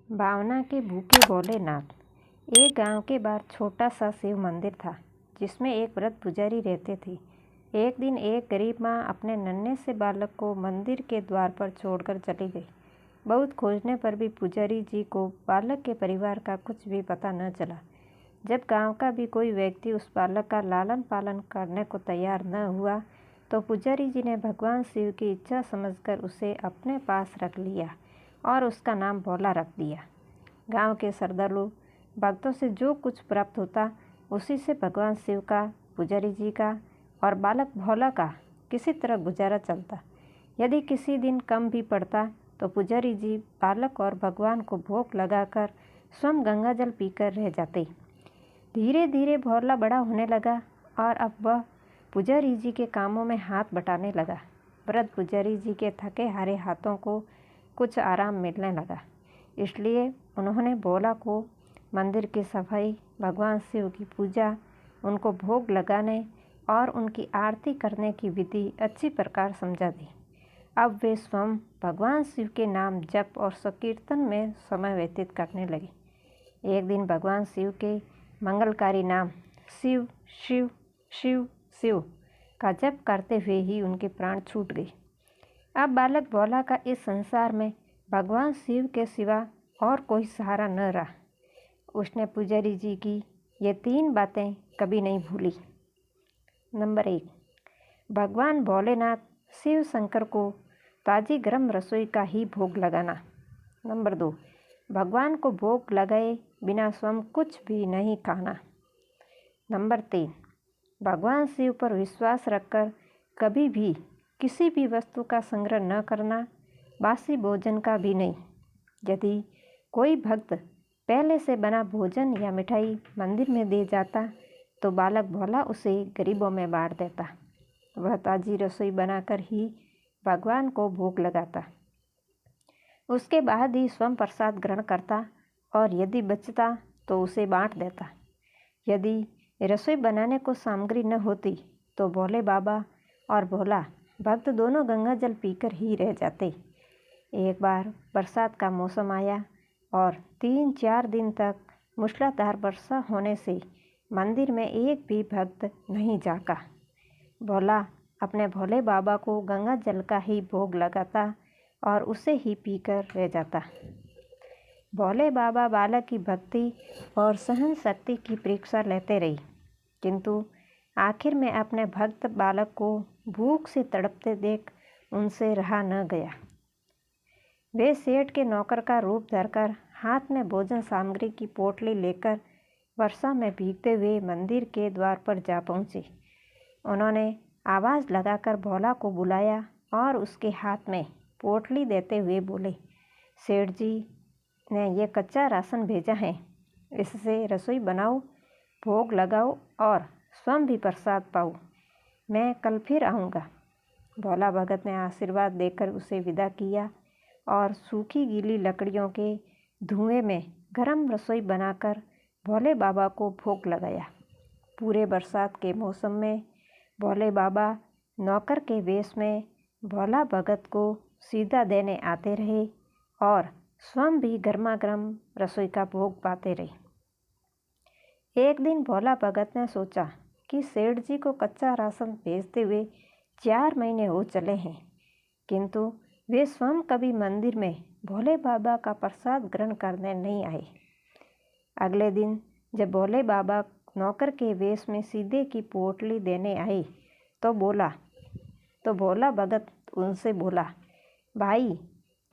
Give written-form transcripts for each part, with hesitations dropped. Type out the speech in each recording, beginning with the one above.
भावना के भूखे भोलेनाथ। एक गांव के बाहर छोटा सा शिव मंदिर था जिसमें एक वृद्ध पुजारी रहते थे। एक दिन एक गरीब माँ अपने नन्हे से बालक को मंदिर के द्वार पर छोड़कर चली गई। बहुत खोजने पर भी पुजारी जी को बालक के परिवार का कुछ भी पता न चला। जब गांव का भी कोई व्यक्ति उस बालक का लालन पालन करने को तैयार न हुआ तो पुजारी जी ने भगवान शिव की इच्छा समझकर उसे अपने पास रख लिया और उसका नाम भोला रख दिया। गांव के श्रद्धालु भक्तों से जो कुछ प्राप्त होता उसी से भगवान शिव का, पुजारी जी का और बालक भोला का किसी तरह गुजारा चलता। यदि किसी दिन कम भी पड़ता तो पुजारी जी बालक और भगवान को भोग लगाकर स्वयं गंगा जल पीकर रह जाते। धीरे धीरे भोला बड़ा होने लगा और अब वह पुजारी जी के कामों में हाथ बटाने लगा। वृद्ध पुजारी जी के थके हारे हाथों को कुछ आराम मिलने लगा, इसलिए उन्होंने भोला को मंदिर की सफाई, भगवान शिव की पूजा, उनको भोग लगाने और उनकी आरती करने की विधि अच्छी प्रकार समझा दी। अब वे स्वयं भगवान शिव के नाम जप और संकीर्तन में समय व्यतीत करने लगे। एक दिन भगवान शिव के मंगलकारी नाम शिव शिव शिव शिव का जप करते हुए ही उनके प्राण छूट गए। अब बालक भोला का इस संसार में भगवान शिव के सिवा और कोई सहारा न रहा। उसने पुजारी जी की ये 3 बातें कभी नहीं भूली। नंबर 1, भगवान भोलेनाथ शिव शंकर को ताज़ी गर्म रसोई का ही भोग लगाना। नंबर 2, भगवान को भोग लगाए बिना स्वयं कुछ भी नहीं खाना। नंबर 3, भगवान शिव पर विश्वास रखकर कभी भी किसी भी वस्तु का संग्रह न करना, बासी भोजन का भी नहीं। यदि कोई भक्त पहले से बना भोजन या मिठाई मंदिर में दे जाता तो बालक भोला उसे गरीबों में बांट देता। वह ताज़ी रसोई बनाकर ही भगवान को भोग लगाता। उसके बाद ही स्वयं प्रसाद ग्रहण करता और यदि बचता तो उसे बांट देता। यदि रसोई बनाने को सामग्री न होती तो भोले बाबा और भोला भक्त दोनों गंगा जल पीकर ही रह जाते। एक बार बरसात का मौसम आया और 3-4 दिन तक मूसलाधार वर्षा होने से मंदिर में एक भी भक्त नहीं जागा। भोला अपने भोले बाबा को गंगा जल का ही भोग लगाता और उसे ही पीकर रह जाता। भोले बाबा बालक की भक्ति और सहन शक्ति की परीक्षा लेते रही, किंतु आखिर में अपने भक्त बालक को भूख से तड़पते देख उनसे रहा न गया। वे सेठ के नौकर का रूप धरकर हाथ में भोजन सामग्री की पोटली लेकर वर्षा में भीगते हुए मंदिर के द्वार पर जा पहुँचे। उन्होंने आवाज़ लगाकर भोला को बुलाया और उसके हाथ में पोटली देते हुए बोले, सेठ जी ने ये कच्चा राशन भेजा है, इससे रसोई बनाओ, भोग लगाओ और स्वयं भी प्रसाद पाओ। मैं कल फिर आऊँगा। भोला भगत ने आशीर्वाद देकर उसे विदा किया और सूखी गीली लकड़ियों के धुएं में गरम रसोई बनाकर भोले बाबा को भोग लगाया। पूरे बरसात के मौसम में भोले बाबा नौकर के वेश में भोला भगत को सीधा देने आते रहे और स्वयं भी गर्मा गर्म रसोई का भोग पाते रहे। एक दिन भोला भगत ने सोचा कि सेठ जी को कच्चा राशन भेजते हुए 4 महीने हो चले हैं, किंतु वे स्वयं कभी मंदिर में भोले बाबा का प्रसाद ग्रहण करने नहीं आए। अगले दिन जब भोले बाबा नौकर के वेश में सीधे की पोटली देने आए तो भोला भगत उनसे बोला, भाई,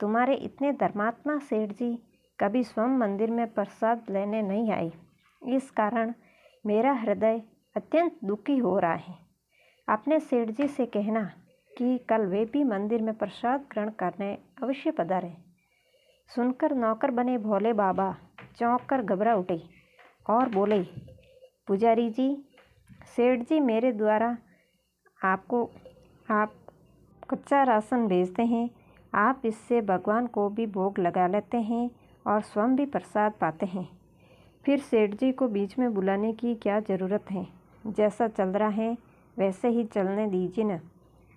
तुम्हारे इतने धर्मात्मा सेठ जी कभी स्वयं मंदिर में प्रसाद लेने नहीं आए। इस कारण मेरा हृदय अत्यंत दुखी हो रहा है। अपने सेठ जी से कहना कि कल वे भी मंदिर में प्रसाद ग्रहण करने अवश्य पधारें। सुनकर नौकर बने भोले बाबा चौंक कर घबरा उठे और बोले, पुजारी जी, सेठ जी मेरे द्वारा आप कच्चा राशन भेजते हैं। आप इससे भगवान को भी भोग लगा लेते हैं और स्वयं भी प्रसाद पाते हैं। फिर सेठ जी को बीच में बुलाने की क्या ज़रूरत है? जैसा चल रहा है वैसे ही चलने दीजिए न।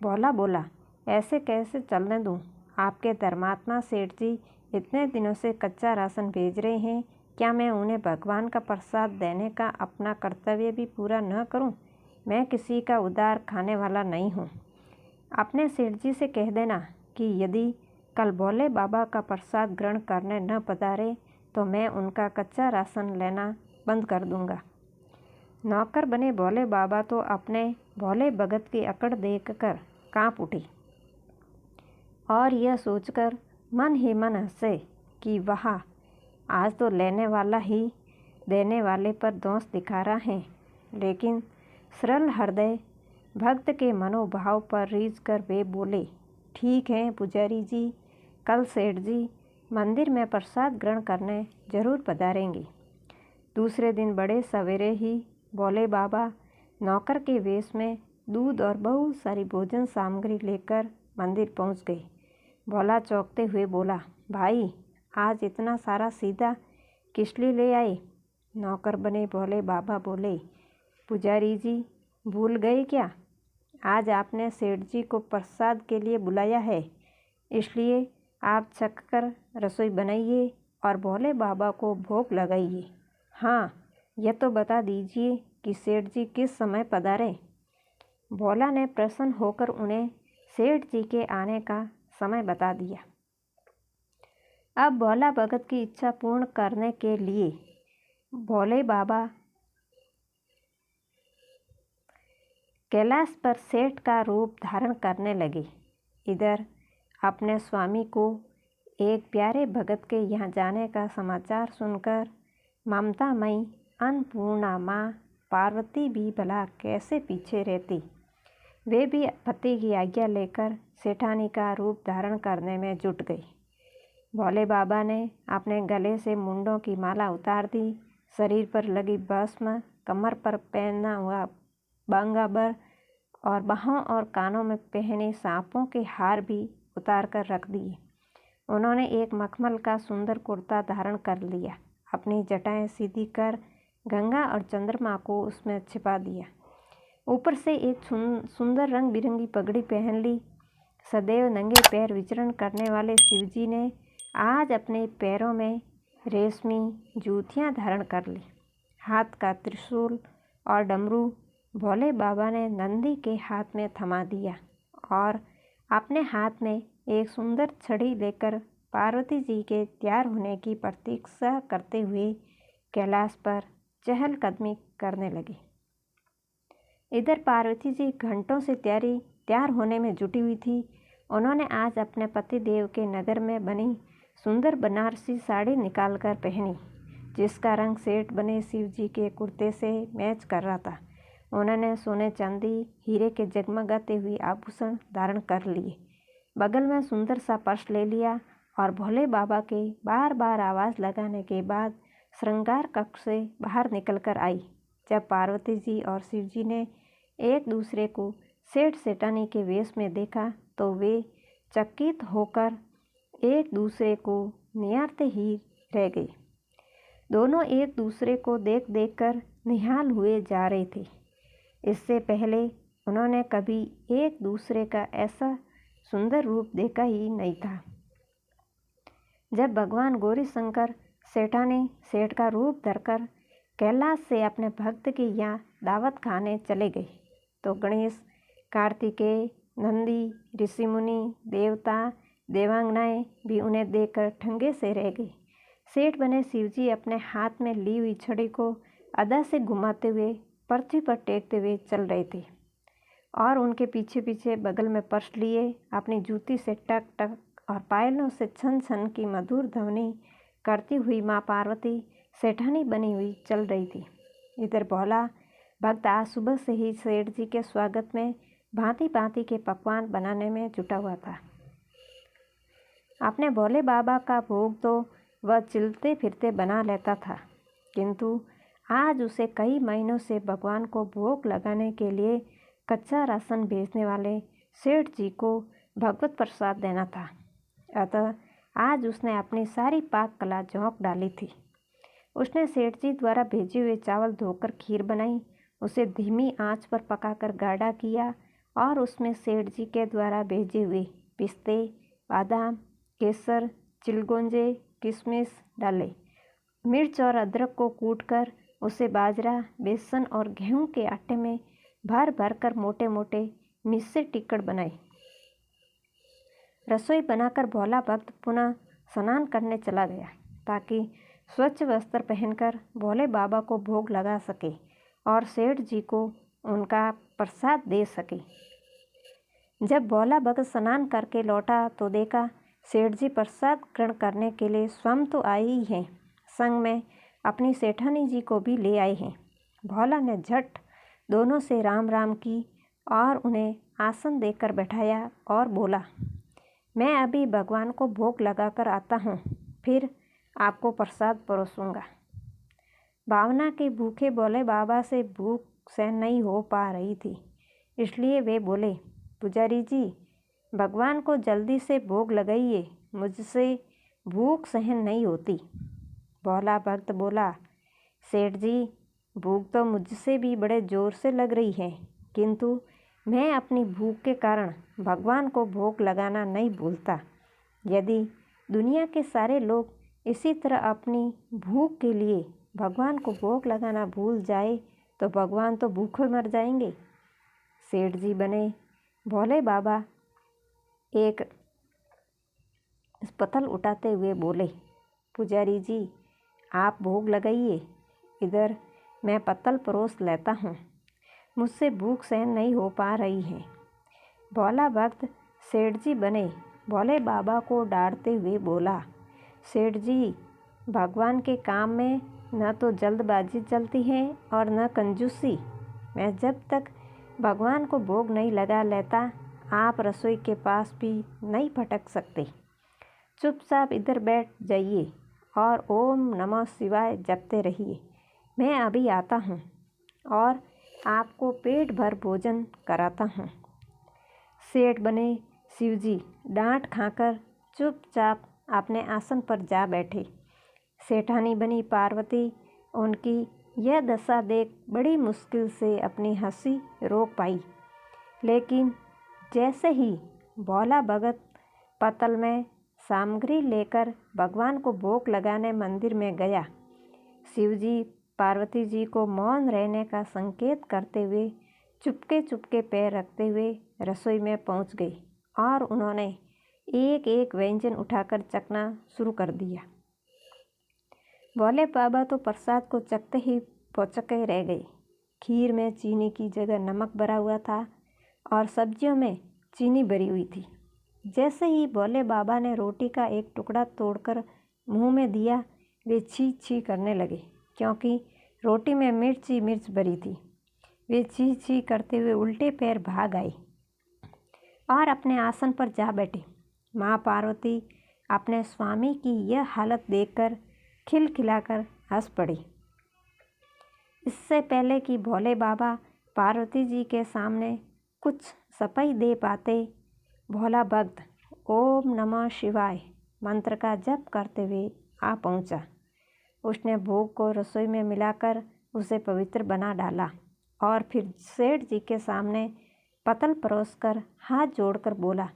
भोला बोला, ऐसे कैसे चलने दूँ? आपके धर्मात्मा सेठ जी इतने दिनों से कच्चा राशन भेज रहे हैं, क्या मैं उन्हें भगवान का प्रसाद देने का अपना कर्तव्य भी पूरा न करूं? मैं किसी का उधार खाने वाला नहीं हूं। अपने सेठ जी से कह देना कि यदि कल भोले बाबा का प्रसाद ग्रहण करने न पधारे तो मैं उनका कच्चा राशन लेना बंद कर दूंगा। नौकर बने भोले बाबा तो अपने भोले भगत की अकड़ देखकर कांप उठी और यह सोचकर मन ही मन हंसे कि वाह, आज तो लेने वाला ही देने वाले पर दोष दिखा रहा है। लेकिन सरल हृदय भक्त के मनोभाव पर रीझ कर वे बोले, ठीक है पुजारी जी, कल सेठ जी मंदिर में प्रसाद ग्रहण करने जरूर पधारेंगे। दूसरे दिन बड़े सवेरे ही भोले बाबा नौकर के वेश में दूध और बहुत सारी भोजन सामग्री लेकर मंदिर पहुंच गए। भोला चौंकते हुए बोला, भाई आज इतना सारा सीधा किस लिए ले आए? नौकर बने भोले बाबा बोले, पुजारी जी भूल गए क्या? आज आपने सेठ जी को प्रसाद के लिए बुलाया है, इसलिए आप छक कर रसोई बनाइए और भोले बाबा को भोग लगाइए। हाँ, यह तो बता दीजिए कि सेठ जी किस समय पधारे? भोला ने प्रसन्न होकर उन्हें सेठ जी के आने का समय बता दिया। अब भोला भगत की इच्छा पूर्ण करने के लिए भोले बाबा कैलाश पर सेठ का रूप धारण करने लगे। इधर अपने स्वामी को एक प्यारे भगत के यहाँ जाने का समाचार सुनकर ममतामयी अन्नपूर्णा माँ पार्वती भी भला कैसे पीछे रहती। वे भी पति की आज्ञा लेकर सेठानी का रूप धारण करने में जुट गई। भोले बाबा ने अपने गले से मुंडों की माला उतार दी, शरीर पर लगी भस्म, कमर पर पहना हुआ बांगाबर और बाहों और कानों में पहने सांपों के हार भी उतार कर रख दिए। उन्होंने एक मखमल का सुंदर कुर्ता धारण कर लिया, अपनी जटाएं सीधी कर गंगा और चंद्रमा को उसमें छिपा दिया। ऊपर से एक सुंदर रंग बिरंगी पगड़ी पहन ली। सदैव नंगे पैर विचरण करने वाले शिवजी ने आज अपने पैरों में रेशमी जूतियां धारण कर ली। हाथ का त्रिशूल और डमरू भोले बाबा ने नंदी के हाथ में थमा दिया और अपने हाथ में एक सुंदर छड़ी लेकर पार्वती जी के तैयार होने की प्रतीक्षा करते हुए कैलाश पर चहलकदमी करने लगे। इधर पार्वती जी घंटों से तैयार होने में जुटी हुई थी। उन्होंने आज अपने पति देव के नगर में बनी सुंदर बनारसी साड़ी निकालकर पहनी, जिसका रंग सेठ बने शिव जी के कुर्ते से मैच कर रहा था। उन्होंने सोने चांदी हीरे के जगमगाते हुए आभूषण धारण कर लिए, बगल में सुंदर सा पर्स ले लिया और भोले बाबा के बार बार आवाज़ लगाने के बाद श्रृंगार कक्ष से बाहर निकलकर आई। जब पार्वती जी और शिव जी ने एक दूसरे को सेठ सेठानी के वेश में देखा तो वे चकित होकर एक दूसरे को निहारते ही रह गए। दोनों एक दूसरे को देख देख कर निहाल हुए जा रहे थे। इससे पहले उन्होंने कभी एक दूसरे का ऐसा सुंदर रूप देखा ही नहीं था। जब भगवान गौरी शंकर सेठानी सेठ का रूप धरकर कैलाश से अपने भक्त की यहाँ दावत खाने चले गए तो गणेश, कार्तिकेय, नंदी, ऋषि मुनि, देवता, देवांगनाएं भी उन्हें देखकर ठंगे से रह गए। सेठ बने शिवजी अपने हाथ में ली हुई छड़ी को अदा से घुमाते हुए पृथ्वी पर टेकते हुए चल रहे थे और उनके पीछे पीछे बगल में पर्स लिए अपनी जूती से टक टक और पायलों से छन छन की मधुर ध्वनि करती हुई माँ पार्वती सेठानी बनी हुई चल रही थी। इधर भोला भक्त आज सुबह से ही सेठ जी के स्वागत में भांति भांति के पकवान बनाने में जुटा हुआ था। अपने भोले बाबा का भोग तो वह चलते फिरते बना लेता था, किंतु आज उसे कई महीनों से भगवान को भोग लगाने के लिए कच्चा राशन बेचने वाले सेठ जी को भगवत प्रसाद देना था। अतः आज उसने अपनी सारी पाक कला झोंक डाली थी। उसने सेठ जी द्वारा भेजे हुए चावल धोकर खीर बनाई, उसे धीमी आंच पर पकाकर गाढ़ा किया और उसमें सेठ जी के द्वारा भेजे हुए पिस्ते, बादाम, केसर, चिलगोजे, किशमिश डाले। मिर्च और अदरक को कूटकर उसे बाजरा, बेसन और गेहूं के आटे में भर भर कर मोटे मोटे मिस्से टिक्कड़ बनाए। रसोई बनाकर भोला भक्त पुनः स्नान करने चला गया ताकि स्वच्छ वस्त्र पहनकर भोले बाबा को भोग लगा सके और सेठ जी को उनका प्रसाद दे सके। जब भोला भक्त स्नान करके लौटा तो देखा सेठ जी प्रसाद ग्रहण करने के लिए स्वयं तो आए ही हैं, संग में अपनी सेठानी जी को भी ले आए हैं। भोला ने झट दोनों से राम राम की और उन्हें आसन देकर बैठाया और बोला, मैं अभी भगवान को भोग लगाकर आता हूँ, फिर आपको प्रसाद परोसूंगा। भावना के भूखे भोले बाबा से भूख सहन नहीं हो पा रही थी, इसलिए वे बोले, पुजारी जी, भगवान को जल्दी से भोग लगाइए, मुझसे भूख सहन नहीं होती। भोला भक्त बोला, सेठ जी, भूख तो मुझसे भी बड़े ज़ोर से लग रही है, किंतु मैं अपनी भूख के कारण भगवान को भोग लगाना नहीं भूलता। यदि दुनिया के सारे लोग इसी तरह अपनी भूख के लिए भगवान को भोग लगाना भूल जाए तो भगवान तो भूखे मर जाएंगे। सेठ जी बने भोले बाबा एक पत्तल उठाते हुए बोले, पुजारी जी, आप भोग लगाइए, इधर मैं पत्तल परोस लेता हूँ, मुझसे भूख सहन नहीं हो पा रही है। भोला भक्त सेठ जी बने भोले बाबा को डांटते हुए बोला, सेठ जी, भगवान के काम में न तो जल्दबाजी चलती है और न कंजूसी। मैं जब तक भगवान को भोग नहीं लगा लेता, आप रसोई के पास भी नहीं फटक सकते। चुपचाप इधर बैठ जाइए और ओम नमः शिवाय जपते रहिए। मैं अभी आता हूँ और आपको पेट भर भोजन कराता हूँ। सेठ बने शिवजी डांट खाकर चुपचाप अपने आसन पर जा बैठे। सेठानी बनी पार्वती उनकी यह दशा देख बड़ी मुश्किल से अपनी हंसी रोक पाई, लेकिन जैसे ही भोला भगत पत्तल में सामग्री लेकर भगवान को भोग लगाने मंदिर में गया, शिवजी पार्वती जी को मौन रहने का संकेत करते हुए चुपके चुपके पैर रखते हुए रसोई में पहुंच गए और उन्होंने एक एक व्यंजन उठाकर चखना शुरू कर दिया। भोले बाबा तो प्रसाद को चखते ही पौचके रह गए। खीर में चीनी की जगह नमक भरा हुआ था और सब्जियों में चीनी भरी हुई थी। जैसे ही भोले बाबा ने रोटी का एक टुकड़ा तोड़कर मुंह में दिया, वे छी छी करने लगे, क्योंकि रोटी में मिर्च ही मिर्च भरी थी। वे छी छी करते हुए उल्टे पैर भाग आए और अपने आसन पर जा बैठे। माँ पार्वती अपने स्वामी की यह हालत देखकर खिलखिलाकर हंस पड़ी। इससे पहले कि भोले बाबा पार्वती जी के सामने कुछ सफाई दे पाते, भोला भक्त ओम नमः शिवाय मंत्र का जप करते हुए आ पहुंचा। उसने भोग को रसोई में मिलाकर उसे पवित्र बना डाला और फिर सेठ जी के सामने पत्तल परोसकर हाथ जोड़कर बोला,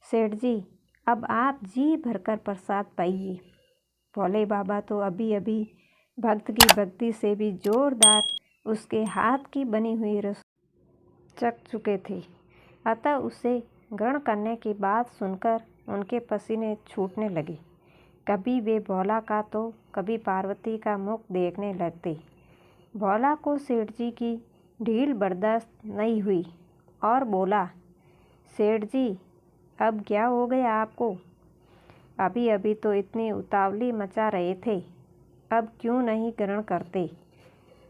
सेठ जी, अब आप जी भरकर प्रसाद पाइए। भोले बाबा तो अभी अभी भक्त की भक्ति से भी जोरदार उसके हाथ की बनी हुई रसोई चख चुके थे, अतः उसे ग्रहण करने की बात सुनकर उनके पसीने छूटने लगे। कभी वे भोला का तो कभी पार्वती का मुख देखने लगते। भोला को सेठ जी की ढील बर्दाश्त नहीं हुई और बोला, सेठ जी, अब क्या हो गया आपको? अभी अभी तो इतनी उतावली मचा रहे थे, अब क्यों नहीं ग्रहण करते?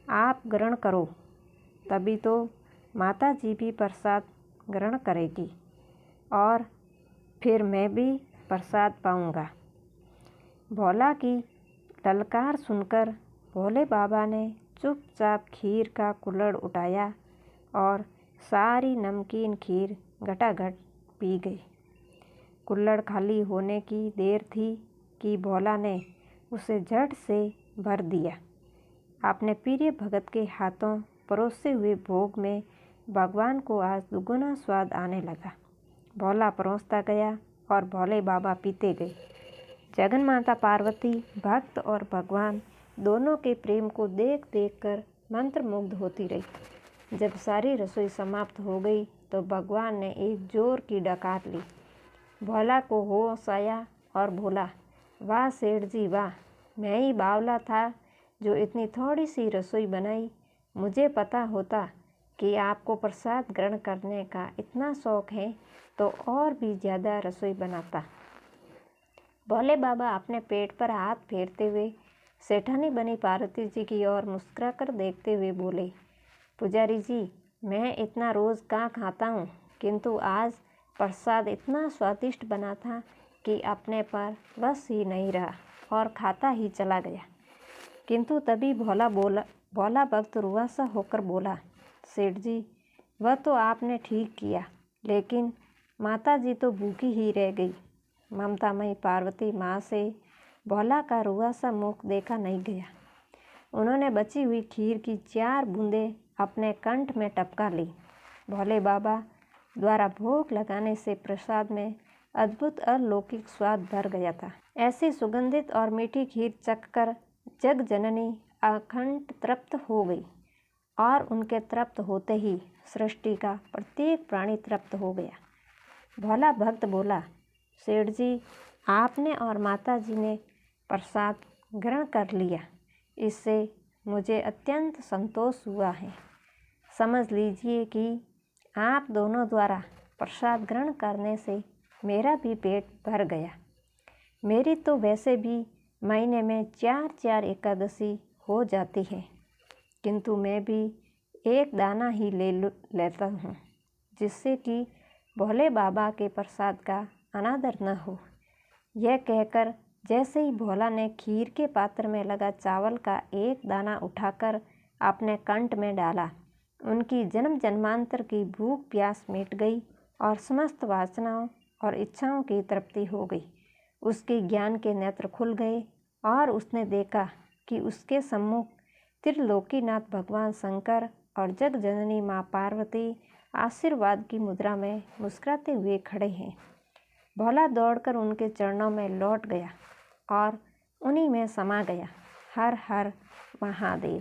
आप ग्रहण करो, तभी तो माता जी भी प्रसाद ग्रहण करेगी और फिर मैं भी प्रसाद पाऊंगा। भोला की ललकार सुनकर भोले बाबा ने चुपचाप खीर का कुल्हड़ उठाया और सारी नमकीन खीर घटाघट पी गए। कुल्हड़ खाली होने की देर थी कि भोला ने उसे झट से भर दिया। अपने प्रिय भगत के हाथों परोसे हुए भोग में भगवान को आज दुगुना स्वाद आने लगा। भोला परोसता गया और भोले बाबा पीते गए। जगन माता पार्वती भक्त और भगवान दोनों के प्रेम को देख देख कर मंत्रमुग्ध होती रही। जब सारी रसोई समाप्त हो गई तो भगवान ने एक जोर की डकार ली। भोला को होश आया और बोला, वाह सेठ जी वाह, मैं ही बावला था जो इतनी थोड़ी सी रसोई बनाई। मुझे पता होता कि आपको प्रसाद ग्रहण करने का इतना शौक है तो और भी ज़्यादा रसोई बनाता। भोले बाबा अपने पेट पर हाथ फेरते हुए सेठानी बनी पार्वती जी की ओर मुस्कुराकर देखते हुए बोले, पुजारी जी, मैं इतना रोज़ कहाँ खाता हूँ, किंतु आज प्रसाद इतना स्वादिष्ट बना था कि अपने पर बस ही नहीं रहा और खाता ही चला गया। किंतु तभी भोला भक्त रुआसा होकर बोला, सेठ जी, वह तो आपने ठीक किया, लेकिन माता जी तो भूखी ही रह गई। ममतामयी पार्वती माँ से भोला का रुआसा मुख देखा नहीं गया। उन्होंने बची हुई खीर की 4 बूंदें अपने कंठ में टपका ली। भोले बाबा द्वारा भोग लगाने से प्रसाद में अद्भुत अलौकिक स्वाद भर गया था। ऐसी सुगंधित और मीठी खीर चखकर जग जननी अखंड तृप्त हो गई और उनके तृप्त होते ही सृष्टि का प्रत्येक प्राणी तृप्त हो गया। भोला भक्त बोला, सेठ जी, आपने और माता जी ने प्रसाद ग्रहण कर लिया, इससे मुझे अत्यंत संतोष हुआ है। समझ लीजिए कि आप दोनों द्वारा प्रसाद ग्रहण करने से मेरा भी पेट भर गया। मेरी तो वैसे भी महीने में 4-4 एकादशी हो जाती है, किंतु मैं भी एक दाना ही लेता हूँ, जिससे कि भोले बाबा के प्रसाद का अनादर न हो। यह कहकर जैसे ही भोला ने खीर के पात्र में लगा चावल का एक दाना उठाकर अपने कंठ में डाला, उनकी जन्म जन्मांतर की भूख प्यास मिट गई और समस्त वासनाओं और इच्छाओं की तृप्ति हो गई। उसके ज्ञान के नेत्र खुल गए और उसने देखा कि उसके सम्मुख त्रिलोकीनाथ भगवान शंकर और जग जननी माँ पार्वती आशीर्वाद की मुद्रा में मुस्कुराते हुए खड़े हैं। भोला दौड़कर उनके चरणों में लौट गया और उन्हीं में समा गया। हर हर महादेव।